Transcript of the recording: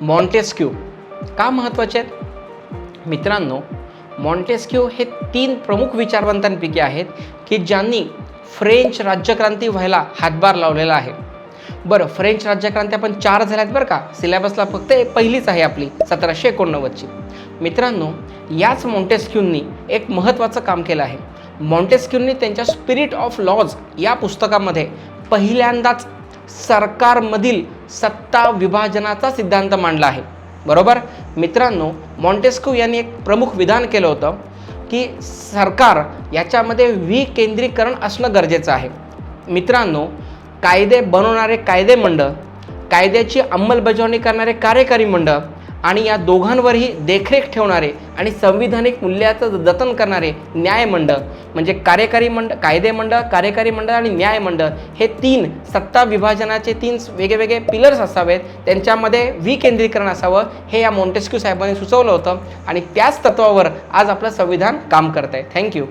Montesquieu का महत्त्वाचे आहेत मित्रांनो? मॉन्टेस्क्यू हे 3 प्रमुख विचारवंतांपैकी आहेत की ज्यांनी फ्रेंच राज्यक्रांती व्हायला हातभार लावलेला आहे. बरं, फ्रेंच राज्यक्रांती आपण 4 झाल्यात बरं का, सिलेबसला फक्त पहिलीच आहे आपली 1789ची. मित्रांनो, याच मॉन्टेस्क्यूंनी एक महत्त्वाचं काम केलं आहे. मॉन्टेस्क्यूंनी त्यांच्या स्पिरिट ऑफ लॉज या पुस्तकामध्ये पहिल्यांदाच सरकारमधील सत्ता विभाजनाचा सिद्धांत मांडला आहे. बरोबर मित्रांनो, मॉन्टेस्क्यू यांनी एक प्रमुख विधान केलं होतं की सरकार याच्यामध्ये विकेंद्रीकरण असणं गरजेचं आहे. मित्रांनो, कायदे बनवणारे कायदेमंडळ, कायद्याची अंमलबजावणी करणारे कार्यकारी मंडळ आणि या दोघांवरही देखरेख ठेवणारे आणि संविधानिक मूल्याचं जतन करणारे न्यायमंडळ म्हणजे कायदेमंडळ, कार्यकारी मंडळ आणि न्यायमंडळ हे 3 सत्ता विभाजनाचे 3 वेगवेगळे पिलर्स असावेत. त्यांच्यामध्ये विकेंद्रीकरण असावं हे या मॉन्टेस्क्यू साहेबांनी सुचवलं होतं आणि त्याच तत्वावर आज आपलं संविधान काम करत आहे. थँक्यू.